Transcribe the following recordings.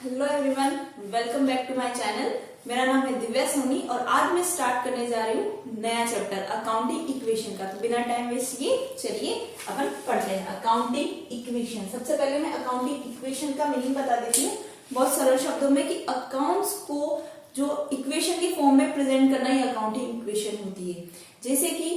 Hello everyone, welcome back to my channel. मेरा नाम है दिव्या सोनी और आज मैं स्टार्ट करने जा रही हूँ नया चैप्टर अकाउंटिंग इक्वेशन का। तो बिना टाइम वेस्ट किए चलिए अपन पढ़ते हैं अकाउंटिंग इक्वेशन। सबसे पहले मैं अकाउंटिंग इक्वेशन का मीनिंग बता देती हूँ बहुत सरल शब्दों में कि अकाउंट्स को जो इक्वेशन के फॉर्म में प्रेजेंट करना ही अकाउंटिंग इक्वेशन होती है। जैसे कि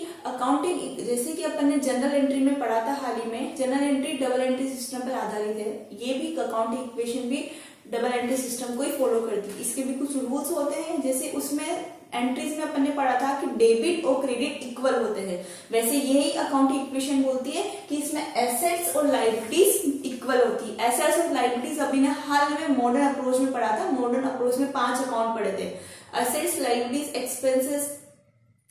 अपन ने जनरल एंट्री में पढ़ा था हाल ही में, general entry double entry system पर आधारित है। ये भी अकाउंटिंग इक्वेशन भी डबल एंट्री सिस्टम को ही फॉलो करती है। इसके भी कुछ रूल्स होते हैं, जैसे उसमें एंट्रीज में अपन ने पढ़ा था कि डेबिट और क्रेडिट इक्वल होते हैं, वैसे यही अकाउंटिंग इक्वेशन बोलती है कि इसमें एसेट्स और लायबिलिटीज इक्वल होती है। एसेट्स और लायबिलिटीज अभी ने हाल में मॉडर्न अप्रोच में पढ़ा था। मॉडर्न अप्रोच में 5 अकाउंट पढ़े थे, assets, liabilities, expenses,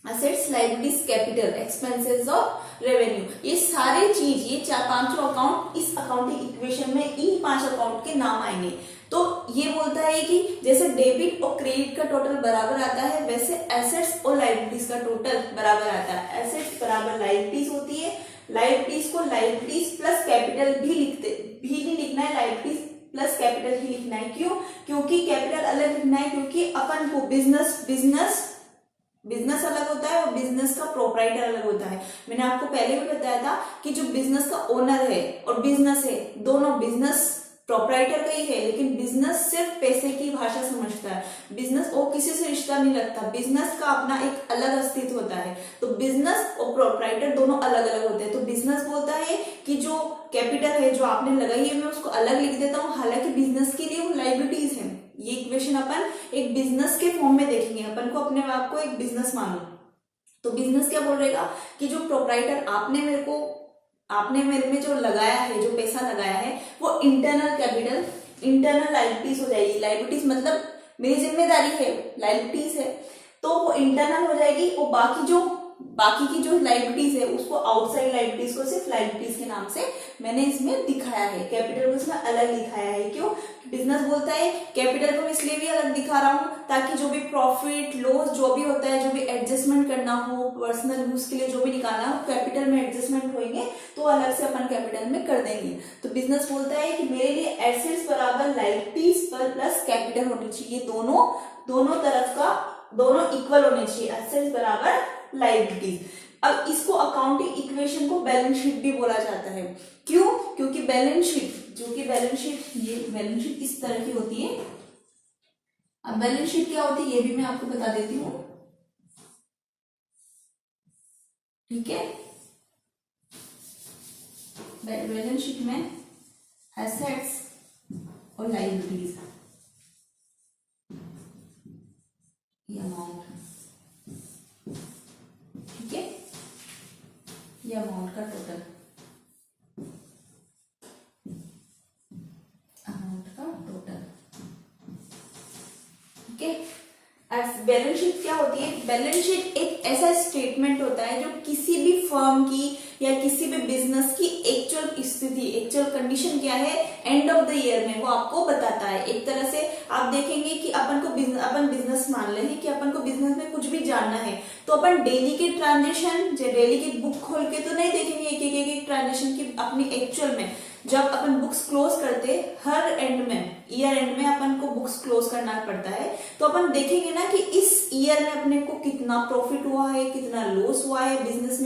assets, liabilities, capital, expenses और रेवेन्यू। ये सारी चीज, ये 4-5 अकाउंट इस अकाउंटिंग इक्वेशन में इन 5 अकाउंट के नाम आएंगे। तो ये बोलता है कि जैसे डेबिट और क्रेडिट का टोटल बराबर आता है, वैसे एसेट्स और लायबिलिटीज का टोटल बराबर आता है। एसेट्स बराबर लायबिलिटीज होती है, लायबिलिटीज को लायबिलिटीज प्लस कैपिटल भी नहीं लिखना है, लायबिलिटीज प्लस कैपिटल ही लिखना है। क्यों? क्योंकि कैपिटल अलग लिखना है, क्योंकि अपन को बिजनेस अलग होता है और बिजनेस का प्रोप्राइटर अलग होता है। मैंने आपको पहले भी बताया था कि जो बिजनेस का ओनर है और बिजनेस है, दोनों बिजनेस प्रोप्राइटर का ही है, लेकिन बिजनेस सिर्फ पैसे की भाषा समझता है। बिजनेस और किसी से रिश्ता नहीं रखता, बिजनेस का अपना एक अलग अस्तित्व होता है। तो बिजनेस और प्रोप्राइटर दोनों अलग अलग होते हैं। तो बिजनेस बोलता है कि जो कैपिटल है जो आपने लगाई है, मैं उसको अलग लिख देता हूँ, हालांकि बिजनेस के लिए वो लायबिलिटीज है। ये इक्वेशन अपन एक बिजनेस के फॉर्म में देखेंगे। अपन को अपने आप को एक बिजनेस मानो, तो बिजनेस क्या बोल रहेगा कि जो प्रोप्राइटर आपने मेरे में जो लगाया है, जो पैसा लगाया है, वो इंटरनल कैपिटल, इंटरनल लायबिलिटीज हो जाएगी। लायबिलिटीज मतलब मेरी जिम्मेदारी है, लायबिलिटीज है, तो वो इंटरनल हो जाएगी। और बाकी की जो लायबिलिटीज है उसको आउटसाइड लायबिलिटीज को सिर्फ लायबिलिटीज के नाम से मैंने इसमें दिखाया है। कैपिटल को इसमें अलग दिखाया है। क्यों? बिजनेस बोलता है कैपिटल को इसलिए भी अलग दिखा रहा हूं ताकि जो भी प्रॉफिट लॉस जो भी होता है, जो भी एडजस्टमेंट करना हो, पर्सनल यूज के लिए जो भी निकालना हो, कैपिटल में एडजस्टमेंट होंगे तो अलग से अपन कैपिटल में कर देंगे। तो बिजनेस बोलता है कि मेरे लिए एसेट्स बराबर लायबिलिटीज पर प्लस कैपिटल होनी चाहिए। दोनों तरफ का दोनों इक्वल होने चाहिए, एसेट्स बराबर लायबिलिटीज। अब इसको अकाउंटिंग इक्वेशन को बैलेंस शीट भी बोला जाता है। क्यों? क्योंकि बैलेंस शीट ये बैलेंस शीट इस तरह की होती है। अब बैलेंस शीट क्या होती है ये भी मैं आपको बता देती हूँ, ठीक है। बैलेंस शीट में एसेट्स और लायबिलिटीज, ये अमाउंट, ठीक है, ये अमाउंट का टोटल, ठीक है। बैलेंस शीट क्या होती है? बैलेंस शीट एक ऐसा स्टेटमेंट होता है जो किसी भी फर्म की या किसी भी बिजनेस की एक्चुअल स्थिति, एक्चुअल कंडीशन क्या है एंड ऑफ द ईयर में, वो आपको बताता है। एक तरह से आप देखेंगे कि अपन बिजनेस मान ले कि अपन को बिजनेस में कुछ भी जानना है, तो अपन डेली के ट्रांजेक्शन, डेली की बुक खोल के तो नहीं देखेंगे एक ट्रांजेक्शन की अपनी एक्चुअल में। जब अपन बुक्स क्लोज करते, हर एंड में, ईयर एंड में अपन को बुक्स क्लोज करना पड़ता है, तो अपन देखेंगे ना कि इस ईयर में अपने को कितना प्रॉफिट हुआ है, कितना लॉस हुआ है, बिजनेस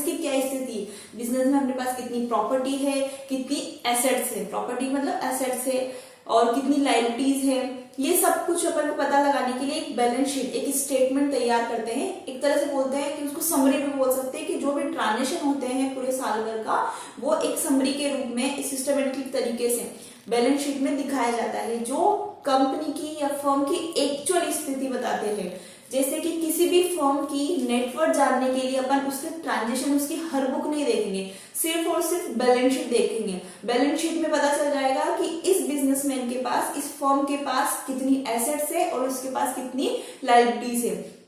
की क्या स्थिति, बिजनेस में अपने पास कितनी प्रॉपर्टी है, कितनी एसेट्स है, प्रॉपर्टी मतलब एसेट्स है, और कितनी लायबिलिटीज है। ये सब कुछ अपन को पता लगाने के लिए एक बैलेंस शीट, एक स्टेटमेंट तैयार करते हैं। एक तरह से बोलते हैं कि उसको समरी भी बोल सकते हैं कि जो भी ट्रांजेक्शन होते हैं पूरे साल भर का, वो एक समरी के रूप में सिस्टमेटिक तरीके से बैलेंस शीट में दिखाया जाता है, जो कंपनी की या फर्म की एक्चुअल स्थिति बताते हैं। जैसे कि किसी भी फर्म की नेटवर्थ जानने के लिए अपन उसके ट्रांजेक्शन, उसकी हर बुक नहीं देखेंगे, सिर्फ और सिर्फ बैलेंस शीट देखेंगे। बैलेंस शीट में पता चल जाएगा कि इस बिजनेसमैन के पास, इस फर्म के पास कितनी एसेट्स है और उसके पास कितनी लायबिलिटीज है।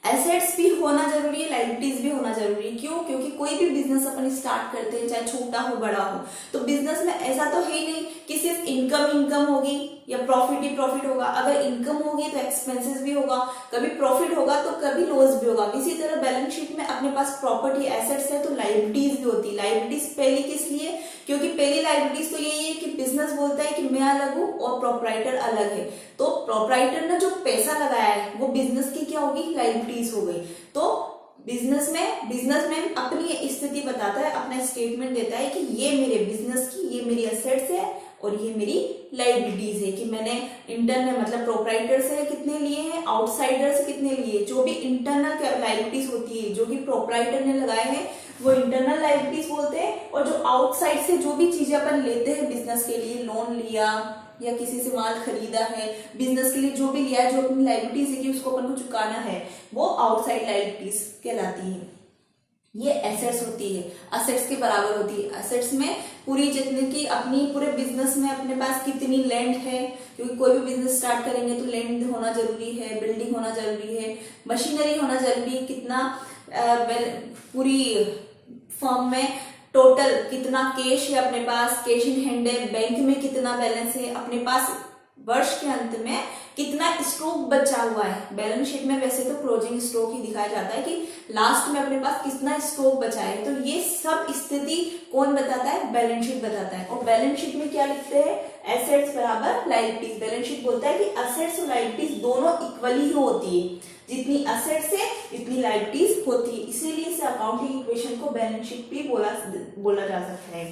एसेट्स भी होना जरूरी है, लायबिलिटीज भी होना जरूरी है। क्यों? क्योंकि कोई भी बिजनेस अपन स्टार्ट करते हैं, चाहे छोटा हो बड़ा हो, तो बिजनेस में ऐसा तो है ही नहीं कि सिर्फ इनकम होगी या प्रॉफिट ही प्रॉफिट होगा। अगर इनकम होगी तो एक्सपेंसेस भी होगा, कभी प्रॉफिट होगा तो कभी लॉस भी होगा। इसी तरह बैलेंस शीट में अपने पास प्रॉपर्टी एसेट्स है तो लायबिलिटीज भी होती है। लायबिलिटीज पहली किस लिए? क्योंकि पहली लायबिलिटीज तो यही है कि बिजनेस बोलता है कि मैं अलग हूं और प्रोपराइटर अलग है, तो प्रोपराइटर ने जो पैसा लगाया है वो बिजनेस की क्या होगी, लायबिलिटीज हो गई। तो बिजनेसमैन अपनी स्थिति बताता है, अपना स्टेटमेंट देता है कि ये मेरे बिजनेस की, ये मेरी एसेट्स है और ये मेरी लायबिलिटीज है, कि मैंने इंटरनल मतलब प्रोपराइटर से कितने लिए हैं, आउटसाइडर से कितने लिए। जो भी इंटरनल लायबिलिटीज होती है जो कि प्रोपराइटर ने लगाए हैं वो इंटरनल लायबिलिटीज बोलते हैं, और जो आउटसाइड से जो भी चीजें अपन लेते हैं बिजनेस के लिए, लोन लिया या किसी से माल खरीदा है, बिजनेस के लिए जो भी लिया है, जो अपनी लायबिलिटीज है कि उसको अपन को चुकाना है, वो आउटसाइड लायबिलिटीज कहलाती है। ये एसेट्स होती है, एसेट्स के बराबर होती है। एसेट्स में पूरी जितने की अपनी पूरे बिजनेस में अपने पास कितनी लैंड है, क्योंकि कोई भी बिजनेस स्टार्ट करेंगे तो लैंड होना जरूरी है, बिल्डिंग होना जरूरी है, मशीनरी होना जरूरी है, कितना पूरी फर्म में टोटल कितना कैश है अपने पास, कैश इन हैंड है, बैंक में कितना बैलेंस है, अपने पास वर्ष के अंत में कितना स्टॉक बचा हुआ है। बैलेंस शीट में वैसे तो क्लोजिंग स्टॉक ही दिखाया जाता है कि लास्ट में अपने पास कितना स्टॉक बचा है, तो ये सब स्थिति कौन बताता है, बैलेंस शीट बताता है। और बैलेंस शीट में क्या लिखते हैं, एसेट्स बराबर लायबिलिटीज। बैलेंस शीट बोलता है कि एसेट्स और लायबिलिटीज दोनों इक्वली ही होती है, जितनी एसेट्स है जितनी लायबिलिटीज होती है, इसीलिए इस अकाउंटिंग इक्वेशन को बैलेंस शीट भी बोला जा सकता है।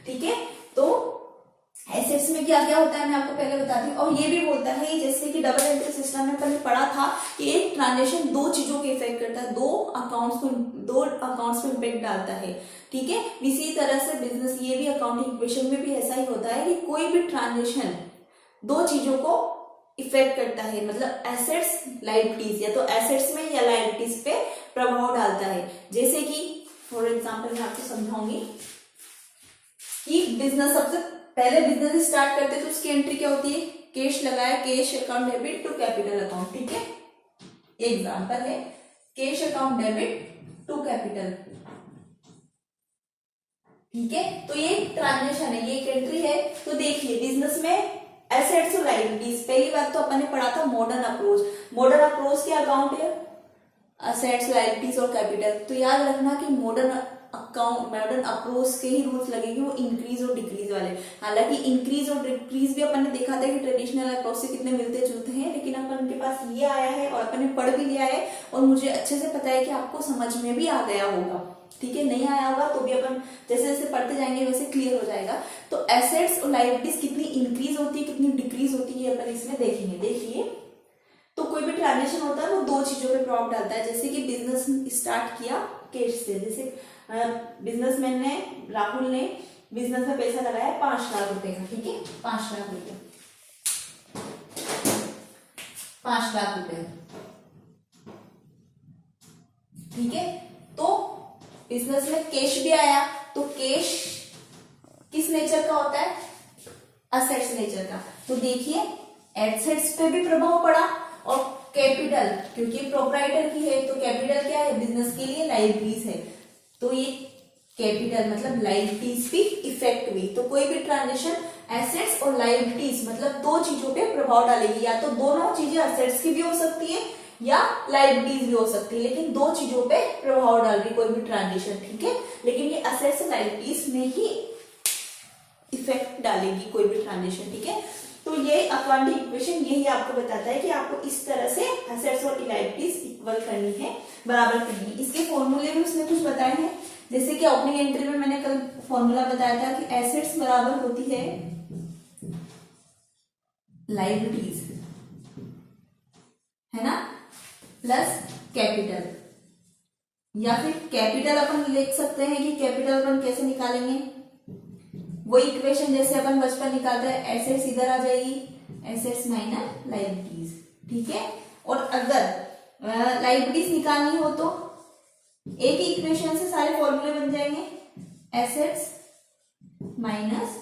ठीक है, तो एसेट्स में क्या क्या होता है मैं आपको पहले बता दी। और ये भी बोलता है जैसे कि डबल एंट्री सिस्टम में पहले पढ़ा था कि एक ट्रांजेक्शन दो चीजों के इफेक्ट करता है, दो अकाउंट्स में इम्पैक्ट डालता है। ठीक है, इसी तरह से बिजनेस, ये भी अकाउंटिंग इक्वेशन में भी ऐसा ही होता है कि कोई भी ट्रांजेक्शन दो चीजों को इफेक्ट करता है, मतलब एसेट्स लायबिलिटीज, या तो एसेट्स में या लायबिलिटीज पे प्रभाव डालता है। जैसे कि फॉर एग्जाम्पल मैं आपको समझाऊंगी कि बिजनेस, सबसे पहले बिजनेस स्टार्ट करते तो उसकी एंट्री क्या होती है, कैश लगाया, cash account debit to capital account. ठीक है, एग्जांपल है cash account debit to capital. ठीक है, तो ये ट्रांजेक्शन है, ये एक एंट्री है। तो देखिए बिजनेस में एसेट्स और लायबिलिटीज, पहली बात तो अपन ने पढ़ा था मॉडर्न अप्रोच। मॉडर्न अप्रोच क्या अकाउंट है, एसेट्स, लायबिलिटीज और कैपिटल। तो याद रखना कि मॉडर्न अप्रोच के ही रूल्स लगेंगे, वो इंक्रीज और डिक्रीज वाले। हालांकि इंक्रीज और डिक्रीज भी अपन ने देखा था कि ट्रेडिशनल अप्रोच से कितने मिलते जुलते हैं, लेकिन अपन के पास ये आया है और अपन ने पढ़ भी लिया है, और मुझे अच्छे से पता है कि आपको समझ में भी आ गया होगा। ठीक है, नहीं आया होगा तो भी अपन जैसे जैसे पढ़ते जाएंगे वैसे क्लियर हो जाएगा। तो एसेट्स और लायबिलिटीज कितनी इंक्रीज होती है, कितनी डिक्रीज होती है, अपन इसमें देखेंगे। देखिए, तो कोई भी ट्रांजेक्शन होता है वो दो चीजों पे प्रभाव डालता है। जैसे कि बिजनेस स्टार्ट किया कैश से, जैसे बिजनेसमैन ने, राहुल ने बिजनेस में पैसा लगाया 5 लाख रुपए का। ठीक है, 5 लाख रुपए, 5 लाख रुपए। ठीक है, तो बिजनेस में कैश भी आया, तो कैश किस नेचर का होता है, असेट्स नेचर का। तो देखिए एसेट्स पे भी प्रभाव पड़ा, और कैपिटल क्योंकि प्रोपराइटर की है तो कैपिटल क्या है, बिजनेस के लिए लायबिलिटीज है, तो ये कैपिटल मतलब लायबिलिटीज भी इफेक्ट हुई। तो कोई भी ट्रांजेक्शन एसेट्स और लायबिलिटीज मतलब दो चीजों पे प्रभाव डालेगी, या तो दोनों चीजें एसेट्स की भी हो सकती है या लायबिलिटीज भी हो सकती है, लेकिन दो चीजों पे प्रभाव डाल रही कोई भी ट्रांजेक्शन। ठीक है, लेकिन ये एसेट्स और लायबिलिटीज में ही इफेक्ट डालेगी कोई भी ट्रांजेक्शन। ठीक है, तो ये अकाउंटिंग इक्वेशन यही आपको बताता है कि आपको इस तरह से एसेट्स और लायबिलिटीज इक्वल करनी है, बराबर करनी है। इसके फॉर्मूले भी उसने कुछ बताए हैं, जैसे कि ओपनिंग एंट्री में मैंने कल फॉर्मूला बताया था कि एसेट्स बराबर होती है लायबिलिटीज, है ना, प्लस कैपिटल, या फिर कैपिटल अपन लिख सकते हैं कि कैपिटल अपन कैसे निकालेंगे, वही इक्वेशन जैसे अपन बचपन निकालते हैं, एसेट्स इधर आ जाएगी, एसेट्स माइनस लायबिलिटीज। ठीक है, और अगर लायबिलिटीज निकालनी हो तो एक ही इक्वेशन से सारे फॉर्मूले बन जाएंगे, एसेट्स माइनस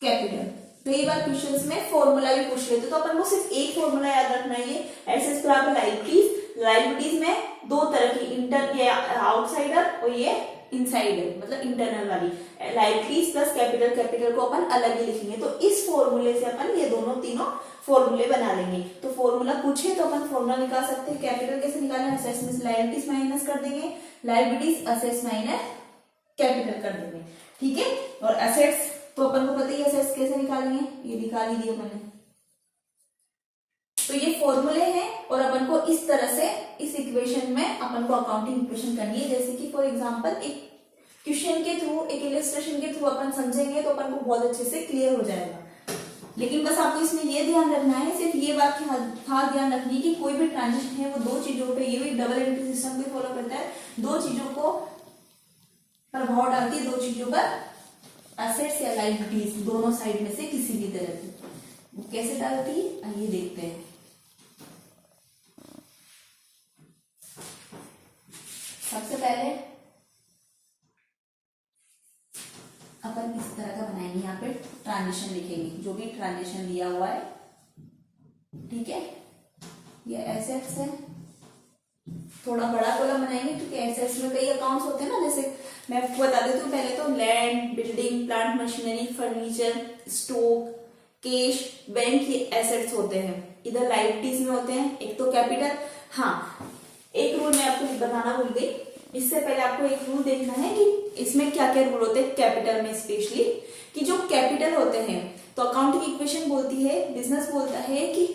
कैपिटल। कई बार क्वेश्चंस में फॉर्मूला भी पूछ लेते तो अपन को सिर्फ एक फॉर्मूला याद रखना है, एसेट्स बराबर लायबिलिटीज। लायबिलिटीज में दो तरह की, इंटर ये आउटसाइडर और ये इनसाइडर मतलब इंटरनल वाली। लायबिलिटीज प्लस कैपिटल, कैपिटल को अपन अलग ही लिखेंगे। तो इस फॉर्मूले से अपन ये दोनों तीनों फॉर्मूले बना लेंगे। तो फॉर्मूला पूछे तो अपन फॉर्मूला निकाल सकते हैं। कैपिटल कैसे निकालना, एसेट्स में लायबिलिटीज माइनस कर देंगे, लायबिलिटीज एसेट्स माइनस कैपिटल कर देंगे। ठीक है, और एसेट्स तो अपन को पता ही एसेट्स कैसे निकालेंगे, ये निकाल ही दिया मैंने। तो ये फॉर्मूले हैं और अपन को इस तरह से इस इक्वेशन में अपन को अकाउंटिंग इक्वेशन करनी है। जैसे कि फॉर एग्जांपल एक क्वेश्चन के थ्रू, एक इलस्ट्रेशन के थ्रू अपन समझेंगे तो अपन को बहुत अच्छे से क्लियर हो जाएगा। लेकिन बस आपको इसमें ये ध्यान रखना है, सिर्फ ये बात की खास ध्यान रखनी है कि कोई भी ट्रांजेक्शन है वो दो चीजों पे, ये भी डबल एंट्री सिस्टम को फॉलो करता है, दो चीजों को प्रभाव डालती है, दो चीजों पर, एसेट्स या लायबिलिटीज दोनों साइड में से किसी भी तरह की। कैसे डालती है आइए देखते हैं। सबसे पहले अपन इस तरह का बनाएंगे, यहाँ पे ट्रांजिशन लिखेंगे, जो भी ट्रांजिशन दिया हुआ है, ठीक है। ये एसेट्स है, थोड़ा बड़ा कॉलम बनाएंगे क्योंकि एसेट्स में कई अकाउंट्स होते हैं ना, जैसे मैं आपको बता देती हूँ पहले तो land, building, plant machinery, furniture, stock, cash, bank, ये एसेट्स होते हैं। इधर लायबिलिटीज में होते हैं एक तो कैपिटल। हाँ, एक रूल मैं आपको बताना भूल गई, इससे पहले आपको एक रूल देखना है कि इसमें क्या क्या रूल होते हैं कैपिटल में स्पेशली, कि जो कैपिटल होते हैं तो अकाउंटिंग इक्वेशन बोलती है, बिजनेस बोलता है कि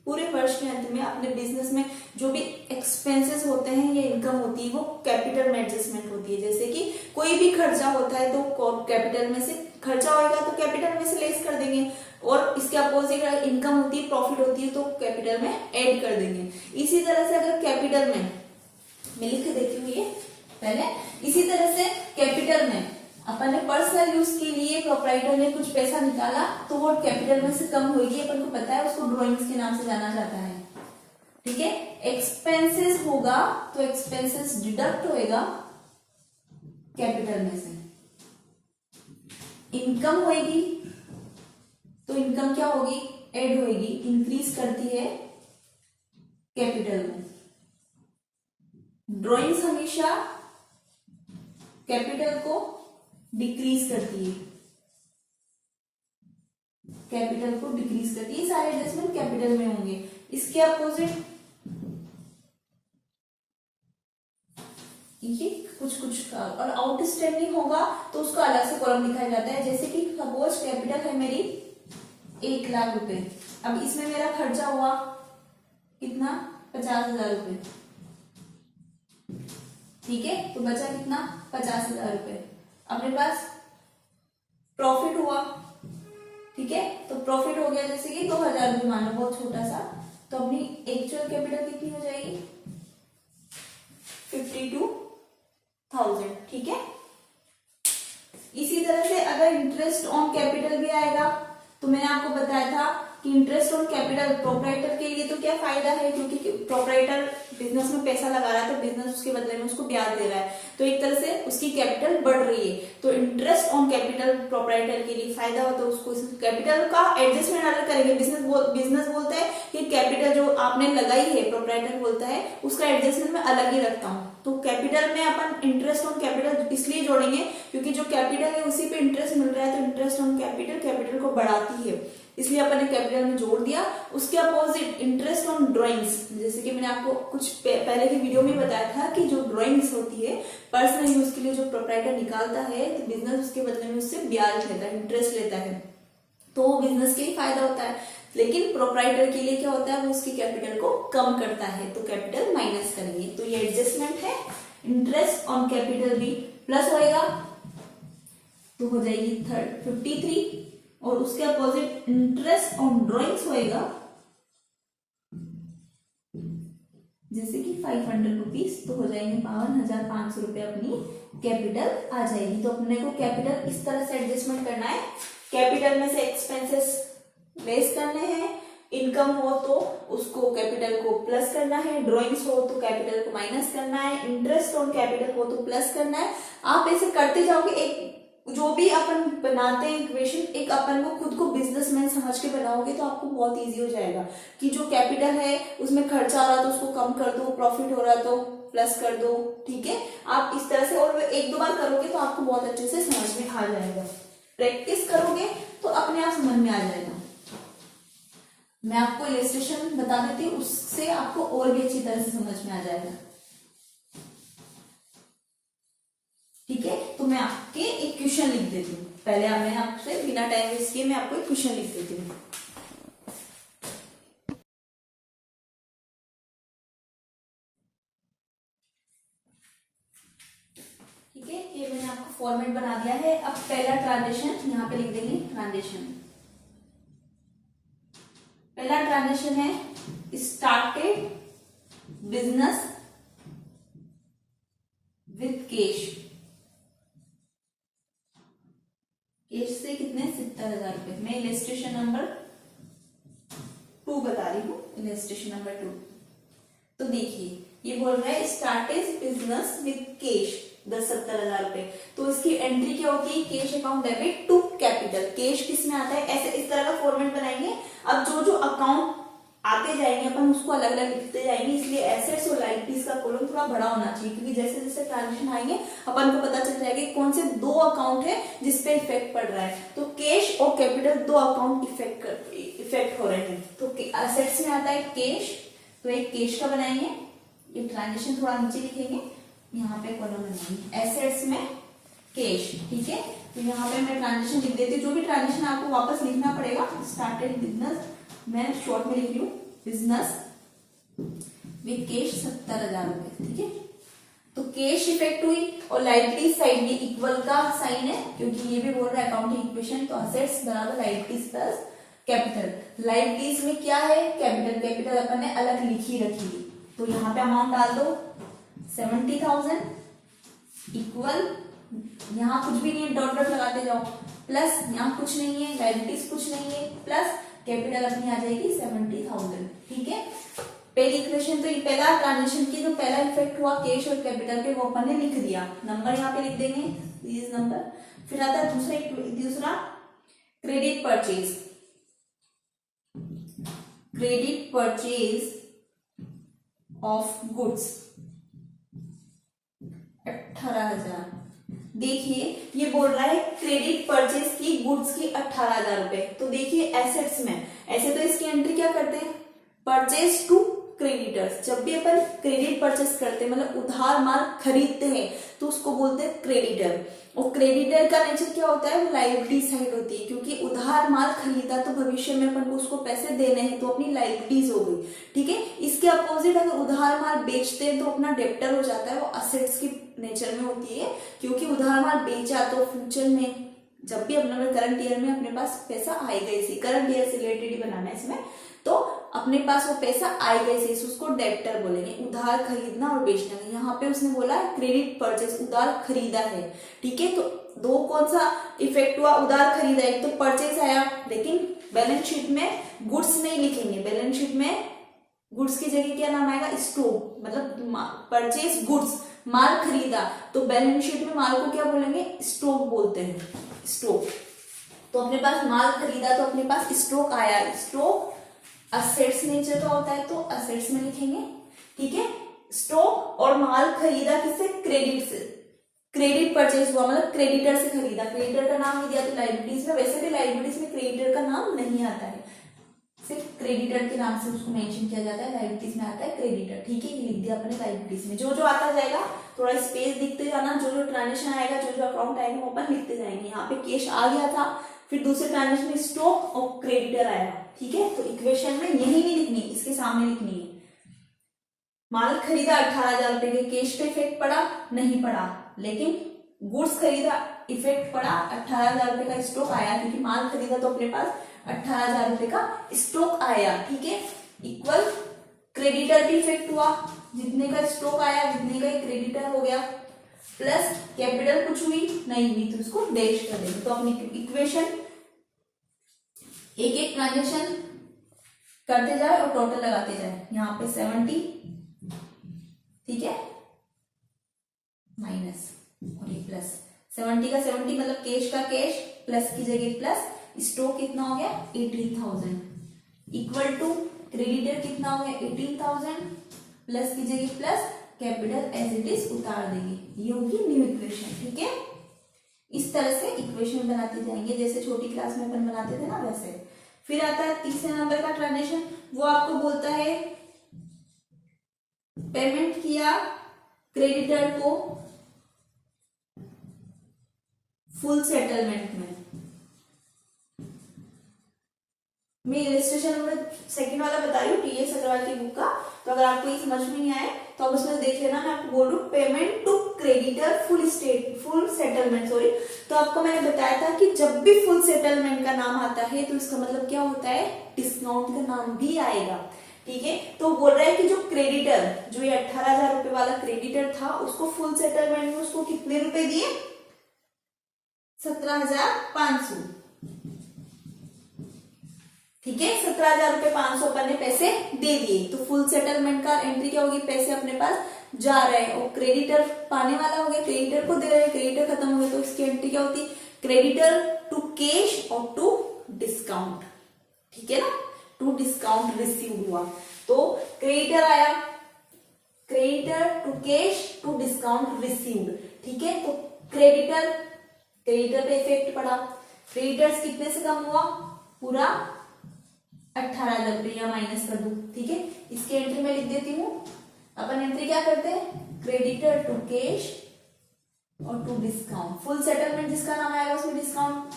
पूरे वर्ष के अंत में अपने बिजनेस में जो भी एक्सपेंसेस होते हैं या इनकम होती है वो कैपिटल में एडजस्टमेंट होती है। जैसे कि कोई भी खर्चा होता है तो कैपिटल में से खर्चा होगा तो कैपिटल में से लेस कर देंगे, और इसके अपोजिट इनकम होती है, प्रॉफिट होती है तो कैपिटल में ऐड कर देंगे। इसी तरह से अगर कैपिटल में मैं लिख के देती हूँ ये पहले, इसी तरह से कैपिटल में अपन ने पर्सनल यूज के लिए प्रोप्राइटर ने कुछ पैसा निकाला तो वो कैपिटल में से कम होगी, अपन को पता है, उसको ड्रॉइंग्स के नाम से जाना जाता है, ठीक है। एक्सपेंसेस होगा तो एक्सपेंसेस डिडक्ट होएगा कैपिटल में से। इनकम होगी तो इनकम क्या होगी, ऐड होगी, इंक्रीज करती है कैपिटल में। ड्रॉइंग्स हमेशा कैपिटल को डिक्रीज करती है, कैपिटल को डिक्रीज करती है, सारे एडजस्टमेंट कैपिटल में होंगे। इसके अपोजिट ये कुछ और आउटस्टैंडिंग होगा तो उसको अलग से कॉलम दिखाया जाता है। जैसे कि सपोज कैपिटल है मेरी 1 लाख रुपए, अब इसमें मेरा खर्चा हुआ कितना, 50,000 रुपए, ठीक है, तो बचा कितना, 50,000 रुपए। अपने पास प्रॉफिट हुआ, ठीक है, तो प्रॉफिट हो गया जैसे कि 2,000 रुपये, मान लो बहुत छोटा सा, तो अपनी एक्चुअल कैपिटल कितनी हो जाएगी, 52,000, ठीक है। इसी तरह से अगर इंटरेस्ट ऑन कैपिटल भी आएगा तो मैंने आपको बताया था कि इंटरेस्ट ऑन कैपिटल प्रोप्राइटर के लिए तो क्या फायदा है, क्योंकि प्रोप्राइटर बिजनेस में पैसा लगा रहा है तो बिजनेस उसके बदले में उसको ब्याज दे रहा है, तो एक तरह से उसकी कैपिटल बढ़ रही है। तो इंटरेस्ट ऑन कैपिटल प्रोप्राइटर के लिए फायदा हो तो उसको कैपिटल का एडजस्टमेंट अलग करेंगे। बिजनेस बोलता है कि कैपिटल जो आपने लगाई है, प्रोप्राइटर बोलता है उसका एडजस्टमेंट मैं अलग ही रखता हूँ। तो कैपिटल में अपन इंटरेस्ट ऑन कैपिटल इसलिए जोड़ेंगे क्योंकि जो कैपिटल है उसी पे इंटरेस्ट मिल रहा है, तो इंटरेस्ट ऑन कैपिटल को बढ़ाती है, इसलिए अपन ने कैपिटल में जोड़ दिया। उसके अपोजिट इंटरेस्ट ऑन ड्राइंग्स, जैसे कि मैंने आपको कुछ पहले की वीडियो में बताया था कि जो ड्राइंग्स होती है पर्सनल यूज के लिए जो प्रोप्राइटर निकालता है तो बिजनेस उसके बदले में उससे ब्याज लेता है, इंटरेस्ट लेता है, तो वो बिजनेस के ही फायदा होता है। लेकिन प्रोप्राइटर के लिए क्या होता है, वो उसकी कैपिटल को कम करता है, तो कैपिटल माइनस करेंगे। तो ये एडजस्टमेंट है। इंटरेस्ट ऑन कैपिटल भी प्लस होएगा तो हो जाएगी 53, और उसके अपोजिट इंटरेस्ट ऑन ड्रॉइंग्स होएगा जैसे कि 500 रुपीज, तो हो जाएंगे 52,500 रुपए अपनी कैपिटल आ जाएगी। तो अपने को कैपिटल इस तरह से एडजस्टमेंट करना है, कैपिटल में से एक्सपेंसेस लेस करने हैं, इनकम हो तो उसको कैपिटल को प्लस करना है, ड्राइंग्स हो तो कैपिटल को माइनस करना है, इंटरेस्ट ऑन कैपिटल हो तो प्लस करना है। आप ऐसे करते जाओगे, एक जो भी अपन बनाते हैं इक्वेशन, एक अपन को खुद को बिजनेसमैन समझ के बनाओगे तो आपको बहुत इजी हो जाएगा कि जो कैपिटल है उसमें खर्चा आ रहा तो उसको कम कर दो, प्रॉफिट हो रहा तो प्लस कर दो, ठीक है। आप इस तरह से और 1-2 बार करोगे तो आपको बहुत अच्छे से समझ में आ जाएगा, प्रैक्टिस करोगे तो अपने आप समझ में आ जाएगा। मैं आपको इलस्ट्रेशन बता देती हूँ, उससे आपको और भी अच्छी तरह से समझ में आ जाएगा, ठीक है। तो मैं आपके एक क्वेश्चन लिख देती हूँ, पहले मैं आपसे बिना टाइम वेस्ट किए मैं आपको एक क्वेश्चन लिख देती हूँ। ठीक है, ये मैंने आपको फॉर्मेट बना दिया है। अब पहला ट्रांजेक्शन यहाँ पे लिख देंगे, ट्रांजेक्शन। पहला ट्रांजेक्शन है started business with cash. Cash से कितने, 70,000 रुपए। मैं इलस्ट्रेशन नंबर 2 बता रही हूँ, इलस्ट्रेशन नंबर 2। तो देखिए ये बोल रहा है स्टार्टेड बिजनेस विथ कैश 70,000 रुपए। तो इसकी एंट्री क्या होती है, cash account debit to capital. Cash किस में आता है, ऐसे इस तरह का फॉर्मेट बनाएंगे। अब जो जो अकाउंट आते जाएंगे अपन उसको अलग अलग लिखते जाएंगे, इसलिए एसेट्स और लायबिलिटीज का कॉलम थोड़ा बड़ा होना चाहिए, क्योंकि जैसे जैसे ट्रांजेक्शन आएंगे अपन को पता चल जाएगा कौन से 2 अकाउंट है जिसपे इफेक्ट पड़ रहा है। तो कैश और कैपिटल 2 अकाउंट इफेक्ट हो रहे हैं। तो एसेट्स में आता है कैश, तो एक कैश का बनाएंगे, ये ट्रांजेक्शन थोड़ा नीचे लिखेंगे, यहाँ पे कॉलम बनाएंगे एसेट्स में कैश। ठीक है, तो यहाँ पे मैं ट्रांजेक्शन लिख देती हूँ। जो भी ट्रांजेक्शन आपको वापस लिखना पड़ेगा, स्टार्टेड बिजनेस, मैं शॉर्ट में लिख रही हूँ, बिजनेस विथ कैश 70,000 रुपए। ठीक है, तो कैश इफेक्ट हुई और लायबिलिटीज साइड में इक्वल का साइन है, क्योंकि ये भी बोल रहा है अकाउंटिंग इक्वेशन। तो असेट्स बराबर लायबिलिटीज प्लस कैपिटल। लायबिलिटीज में क्या है, कैपिटल। कैपिटल अपन ने अलग लिखी रखी, तो यहाँ पे अमाउंट डाल दो 70,000 इक्वल, यहाँ कुछ भी नहीं है, डॉट डॉट लगाते जाओ, प्लस यहाँ कुछ नहीं है, लायबिलिटीज कुछ नहीं है, प्लस कैपिटल अपनी आ जाएगी 70,000। ठीक है, पहली इक्वेशन। तो ये पहला ट्रांजेक्शन की जो पहला इफेक्ट हुआ कैश और कैपिटल पे, वो अपन ने लिख दिया, नंबर यहाँ पे लिख देंगे, दिस नंबर। फिर आता है दूसरा credit purchase. Credit purchase of goods 18,000। देखिए ये बोल रहा है क्रेडिट परचेज की गुड्स की 18,000 रुपए। तो देखिए एसेट्स में, ऐसे तो इसकी एंट्री क्या करते हैं, परचेज टू क्रेडिटर्स। जब भी अपन क्रेडिट परचेज करते हैं, मतलब उधार माल खरीदते हैं, तो उसको बोलते हैं क्रेडिटर। और क्रेडिटर का नेचर क्या होता है, वो लायबिलिटी साइड होती है, क्योंकि उधार माल खरीदा तो भविष्य में अपन को उसको पैसे देने हैं, तो अपनी लायबिलिटीज हो गई। ठीक है, इसके अपोजिट अगर उधार माल बेचते हैं तो अपना डेप्टर हो जाता है, वो असेट्स की नेचर में होती है, क्योंकि उधार माल बेचा तो फ्यूचर में जब भी अपना करंट ईयर में अपने पास पैसा आएगा, इसी करंट ईयर से रिलेटेड ही बनाना है इसमें, तो अपने पास वो पैसा आएगा इसे, उसको डेप्टर बोलेंगे। उधार खरीदना और बेचना, यहाँ पे उसने बोला क्रेडिट परचेज, उधार खरीदा है। ठीक है, तो 2 कौन सा इफेक्ट हुआ, उधार खरीदा, एक तो परचेज आया, लेकिन बैलेंस शीट में गुड्स नहीं लिखेंगे। बैलेंस शीट में गुड्स की जगह क्या नाम आएगा, स्टॉक, मतलब परचेज गुड्स, माल खरीदा, तो बैलेंस शीट में माल को क्या बोलेंगे, स्टॉक बोलते हैं, स्टॉक। तो अपने पास माल खरीदा तो अपने पास स्टॉक आया, स्टॉक असेट्स नेचर का होता है, तो असेट्स में लिखेंगे। ठीक है, स्टॉक और माल खरीदा किससे, क्रेडिट से। क्रेडिट परचेज हुआ मतलब क्रेडिटर से खरीदा, क्रेडिटर का नाम नहीं दिया तो लायबिलिटीज में, वैसे भी लायबिलिटीज में क्रेडिटर का नाम नहीं आता है, सिर्फ क्रेडिटर के नाम से उसको मेंशन किया जाता है, लायबिलिटीज में आता है क्रेडिटर। ठीक है, ये लिख दिया अपने लायबिलिटीज में। जो जो आता जाएगा थोड़ा स्पेस दिखते जाना, जो जो ट्रांजेक्शन आएगा, जो जो अकाउंट आएगा, वो अपन लिखते जाएंगे। यहाँ पे कैश आ गया था, फिर दूसरे ट्रांजेक्शन में स्टॉक और क्रेडिटर आया। ठीक है, तो इक्वेशन में यही नहीं लिखनी, इसके सामने लिखनी है। माल खरीदा 18,000 रुपए के, कैश पे इफेक्ट पड़ा नहीं पड़ा, लेकिन गुड्स खरीदा इफेक्ट पड़ा, 18,000 रुपए का स्टॉक आया, क्योंकि माल खरीदा तो अपने पास 18,000 रुपए का स्टॉक आया। ठीक है, इक्वल क्रेडिटर भी इफेक्ट हुआ, जितने का स्टॉक आया जितने का क्रेडिटर हो गया, प्लस कैपिटल कुछ हुई नहीं हुई तो उसको डैश कर देंगे। तो अपनी इक्वेशन एक एक ट्रांजेक्शन करते जाए और टोटल लगाते जाए। यहाँ पे 70, ठीक है, माइनस और ये प्लस, 70 का 70 मतलब कैश का कैश, प्लस की जगह प्लस, स्टॉक कितना हो गया 18,000, इक्वल टू क्रेडिटर कितना हो गया 18,000, प्लस की जगह plus, capital as it is उतार देंगे, ये होगी न्यू इक्वेशन। ठीक है, इस तरह से इक्वेशन बनाते जाएंगे, जैसे छोटी क्लास में अपन बनाते थे ना वैसे। फिर आता है तीसरे नंबर का ट्रांजेक्शन, वो आपको बोलता है पेमेंट किया क्रेडिटर को फुल सेटलमेंट में। मैं इलस्ट्रेशन नंबर सेकंड वाला बता रही हूँ टीएस अग्रवाल की बुक का। तो अगर आपको ये समझ में नहीं आए तो आप उसमें देख लेना। मैं आपको बोल रही हूँ payment to creditor full settlement sorry. तो आपको मैंने बताया था कि जब भी फुल सेटलमेंट का नाम आता है तो इसका मतलब क्या होता है, डिस्काउंट का नाम भी आएगा। ठीक है, तो बोल रहा है कि जो क्रेडिटर, जो ये 18,000 रुपए वाला क्रेडिटर था, उसको फुल सेटलमेंट में उसको कितने रुपए दिए, 17,500। ठीक है, 17,500 अपन ने पैसे दे दिए। तो फुल सेटलमेंट का एंट्री क्या होगी, पैसे अपने पास जा रहे हैं और क्रेडिटर पाने वाला हो गया, क्रेडिटर को दे रहे हैं, क्रेडिटर खत्म हो गया तो इसकी एंट्री क्या होती, क्रेडिटर टू कैश और टू डिस्काउंट। ठीक है ना, टू डिस्काउंट रिसीव हुआ तो क्रेडिटर आया, creditor to cash to discount received. ठीक है, तो क्रेडिटर पे इफेक्ट पड़ा, क्रेडिटर्स कितने से कम हुआ, पूरा 18,000 रुपया माइनस कर दू। ठीक है, इसकी एंट्री में लिख देती हूँ। अपन एंट्री क्या करते हैं, क्रेडिटर टू कैश और टू डिस्काउंट। फुल सेटलमेंट जिसका नाम आएगा उसमें डिस्काउंट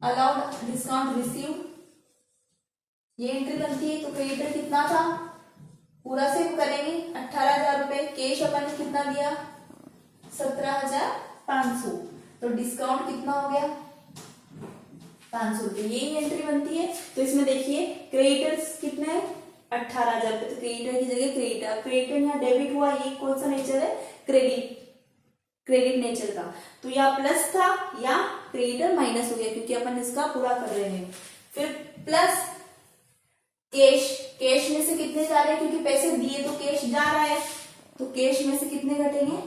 अलाउड, डिस्काउंट रिसीव्ड, ये एंट्री बनती है। तो क्रेडिटर कितना था, पूरा सेव करेंगे 18,000 रुपए, कैश अपन ने कितना दिया 17,500, तो डिस्काउंट कितना हो गया 500 रुपए, यही एंट्री बनती है। तो इसमें देखिए क्रेडिटर्स कितने 18,000 रुपए, तो क्रेडिटर की जगह क्रेडिटर, क्रेडिटर यहाँ डेबिट हुआ, ये कौन सा नेचर है, क्रेडिट नेचर का। तो या प्लस था या क्रेडिटर माइनस हो गया क्योंकि अपन इसका पूरा कर रहे हैं। फिर प्लस कैश में से कितने जा रहे हैं, क्योंकि पैसे दिए तो कैश जा रहा है, तो कैश में से कितने घटेंगे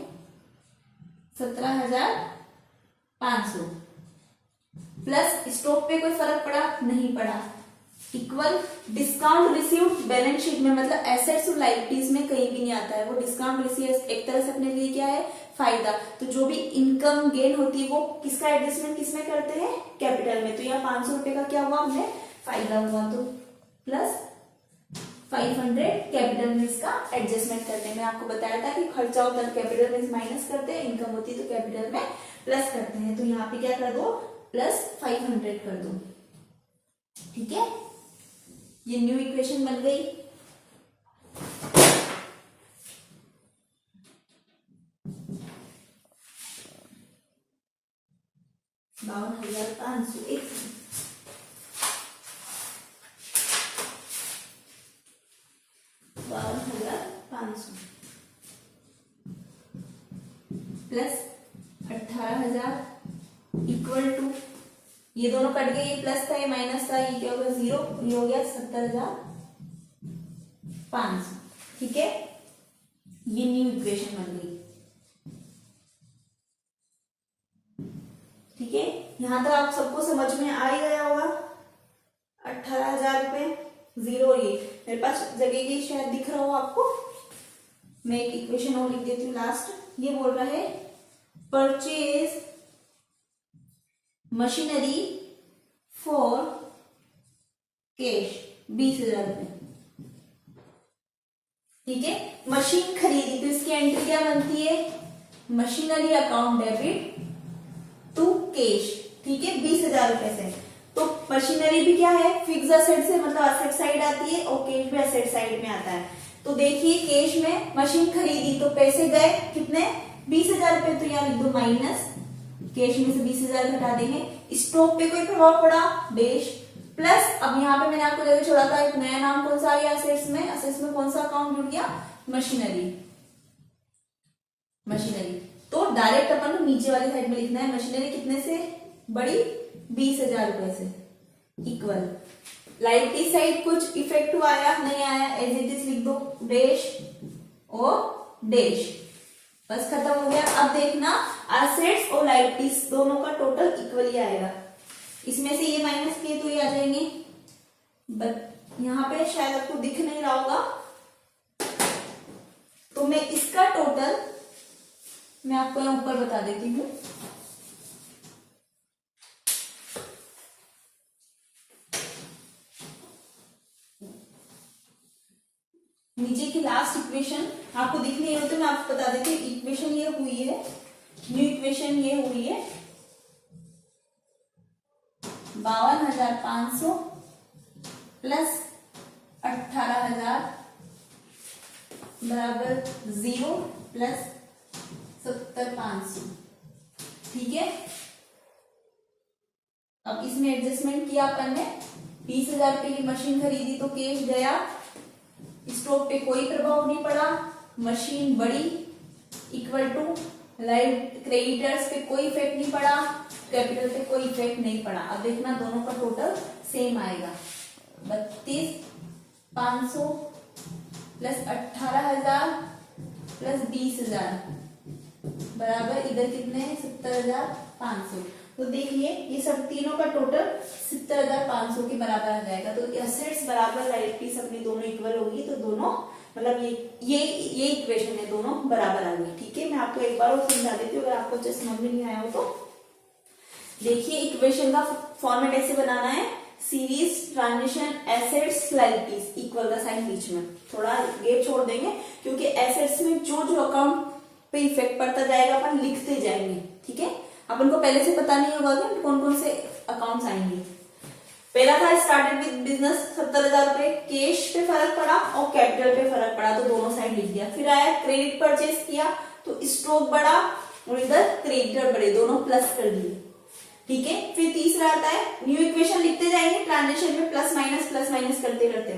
17,500। प्लस स्टॉक पे कोई फर्क पड़ा, नहीं पड़ा, equal discount received balance sheet में, मतलब एसेट्स और लायबिलिटीज में कहीं भी नहीं आता है वो डिस्काउंट रिसीव, एक तरह से अपने लिए क्या है, फायदा। तो जो भी इनकम गेन होती है वो किसका एडजस्टमेंट किसमें करते हैं, कैपिटल में। तो यहाँ 500 रुपए का क्या हुआ, हमने फायदा हुआ, तो प्लस 500 कैपिटल में इसका एडजस्टमेंट करते हैं। आपको बताया था कि खर्चा होता है कैपिटल में माइनस करते हैं, इनकम होती है तो कैपिटल में प्लस करते हैं। तो यहाँ पे क्या कर दो, प्लस 500 कर दो। ठीक है, ये न्यू इक्वेशन बन गई। प्लस 18,000 इक्वल टू, ये दोनों कट गए, ये प्लस था ये माइनस था, ये क्या होगा 0, ये हो गया 17,500। ठीक है, ये न्यू इक्वेशन बन गई। ठीक है, यहां तक आप सबको समझ में आ ही गया होगा। 18,000 रुपए 0, ये मेरे पास जगह की शायद दिख रहा हो आपको, मैं एक इक्वेशन और लिख देती हूँ लास्ट। ये बोल रहा है परचेज मशीनरी फॉर कैश 20,000 रुपए। ठीक है, मशीन खरीदी तो इसकी एंट्री क्या बनती है, machinery account debit to cash. ठीक है, 20,000 रुपए से। तो मशीनरी भी क्या है, फिक्स असेट से, मतलब असेट साइड आती है और कैश भी असेट साइड में आता है। तो देखिए कैश में मशीन खरीदी तो पैसे गए कितने 20,000 रुपए, तो यहाँ लिख दो माइनस, कैश में से 20,000 घटा देंगे। स्टॉक पे कोई प्रभाव पड़ा, डैश, प्लस अब यहाँ पे मैंने आपको जगह छोड़ा था एक नया नाम कौन सा आ गया असेट्स में, असेट्स में कौन सा अकाउंट जुड़ गया, मशीनरी। तो डायरेक्ट अपन को नीचे वाली साइड में लिखना है, मशीनरी कितने से बड़ी 20,000 रुपए से, इक्वल लायबिलिटी साइड कुछ इफेक्ट हुआ आया नहीं आया, एज इट इज लिख दो, डैश और डैश, बस खत्म हो गया। अब देखना एसेट्स और लायबिलिटीज दोनों का टोटल इक्वल ही आएगा, इसमें से ये माइनस किए तो ये आ जाएंगे, बट यहाँ पे शायद आपको दिख नहीं रहा होगा, तो मैं इसका टोटल मैं आपको यहाँ ऊपर बता देती हूँ। नीचे की लास्ट इक्वेशन आपको दिख नहीं हो तो मैं आपको बता देती हूँ। इक्वेशन ये हुई है, न्यू इक्वेशन ये हुई है 52,500 प्लस 18,000 बराबर 0 प्लस 70,500। ठीक है, अब इसमें एडजस्टमेंट किया अपन ने, 20,000 रुपए की मशीन खरीदी तो कैश गया, स्टॉक पे कोई प्रभाव नहीं पड़ा, मशीन बढ़ी, इक्वल टू लाइव क्रेडिटर्स पे कोई इफेक्ट नहीं पड़ा, कैपिटल पे कोई इफेक्ट नहीं पड़ा। अब देखना दोनों का टोटल सेम आएगा, 32,500 प्लस 18,000 प्लस 20,000 बराबर इधर कितने हैं, 70,500। तो देखिए ये सब तीनों का टोटल 70,500 के बराबर आ जाएगा। तो एसेट्स बराबर लायबिलिटीज अपनी दोनों इक्वल होगी, तो दोनों मतलब ये इक्वेशन है, दोनों बराबर आ गई। ठीक है, मैं आपको एक बार और समझा देती हूँ अगर आपको अच्छे समझ में नहीं आया हो तो। देखिए इक्वेशन का फॉर्मेट ऐसे बनाना है, series transition assets liabilities equal का साइन बीच में, थोड़ा गैप छोड़ देंगे क्योंकि एसेट्स में जो जो अकाउंट पे इफेक्ट पड़ता जाएगा अपन लिखते जाएंगे। ठीक है, अपन को पहले से पता नहीं होगा कि कौन कौन से अकाउंट्स आएंगे। पहला था स्टार्टेड विद बिजनेस, 70,000 रुपए, कैश पे फर्क पड़ा और कैपिटल पे फर्क पड़ा तो दोनों साइड लिख दिया। फिर आया क्रेडिट परचेज किया तो स्टॉक बढ़ा और इधर क्रेडिटर बढ़े, दोनों प्लस कर दिए। ठीक है, फिर तीसरा आता है न्यू इक्वेशन लिखते जाएंगे, ट्रांजेक्शन में प्लस माइनस करते करते।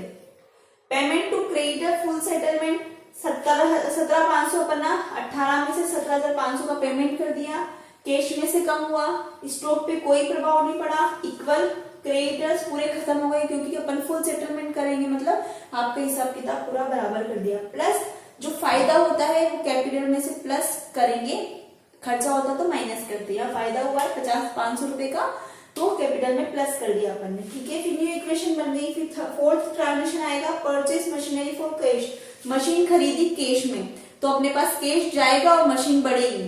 Payment to creditor full settlement 17,500 अपना 18 में से 17,500 का पेमेंट कर दिया, कैश में से कम हुआ, स्टॉक पे कोई प्रभाव नहीं पड़ा, इक्वल क्रेडिटर्स पूरे खत्म हो गए क्योंकि अपन फुल सेटलमेंट करेंगे, मतलब आपका हिसाब किताब पूरा बराबर कर दिया। प्लस जो फायदा होता है वो कैपिटल में से प्लस करेंगे, खर्चा होता तो माइनस कर दिया, फायदा हुआ है 500 रुपए का तो कैपिटल में प्लस कर दिया अपन ने। ठीक है, फिर न्यू इक्वेशन बन गई। फिर फोर्थ ट्रांजेक्शन आएगा purchase machinery for cash, machine खरीदी कैश में तो अपने पास कैश जाएगा और मशीन बढ़ेगी,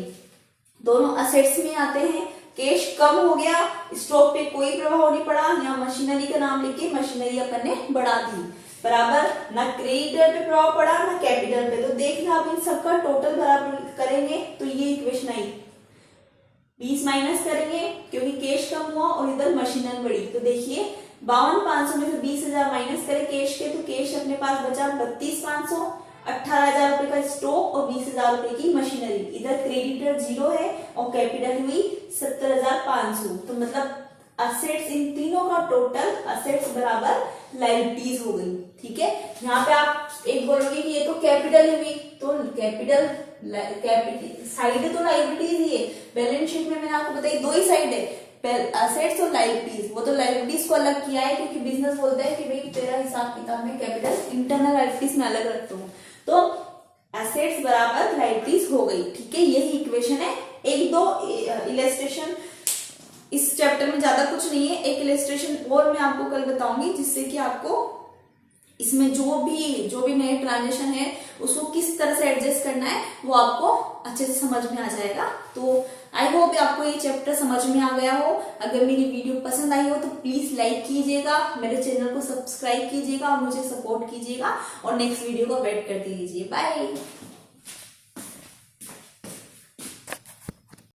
दोनों असेट्स में आते हैं। कैश कम हो गया, स्टॉक पे कोई प्रभाव नहीं पड़ा, यहाँ मशीनरी का नाम लेके मशीनरी अपन ने बढ़ा दी, बराबर ना क्रेडिटर पे प्रभाव पड़ा ना कैपिटल पे। तो देखना आप इन सबका टोटल बराबर करेंगे तो ये इक्वेशन आई, 20 माइनस करेंगे क्योंकि कैश कम हुआ और इधर मशीनरी बढ़ी। तो देखिए 52,500 में से 20,000 माइनस करें कैश के तो कैश अपने पास बचा 32,500, 18,000 रुपए का स्टॉक और 20,000 रुपए की मशीनरी, इधर क्रेडिटर 0 है और कैपिटल हुई 70,500। तो मतलब असेट्स इन तीनों का टोटल असेट्स बराबर लायबिलिटीज हो गई। ठीक है, यहाँ पे आप एक बोलोगे कि ये तो कैपिटल हुई, तो कैपिटल साइड तो लायबिलिटीज ही है। बैलेंस शीट में मैंने आपको बताई दो ही साइड है, असेट्स और लायबिलिटीज। वो तो लायबिलिटीज को अलग किया है क्योंकि बिजनेस बोलता है कि भाई तेरा हिसाब किताब में कैपिटल इंटरनल लायबिलिटीज में अलग रखता हूँ, तो एसेट्स बराबर लायबिलिटीज हो गई। ठीक है, यही इक्वेशन है। एक दो इलस्ट्रेशन इस चैप्टर में ज्यादा कुछ नहीं है, एक इलस्ट्रेशन और मैं आपको कल बताऊंगी जिससे कि आपको इसमें जो भी नए ट्रांजेक्शन है उसको किस तरह से एडजस्ट करना है वो आपको अच्छे से समझ में आ जाएगा। तो आई होप आपको ये चैप्टर समझ में आ गया हो। अगर मेरी वीडियो पसंद आई हो तो प्लीज लाइक कीजिएगा, मेरे चैनल को सब्सक्राइब कीजिएगा और मुझे सपोर्ट कीजिएगा और नेक्स्ट वीडियो को वेट करते रहिए। बाय।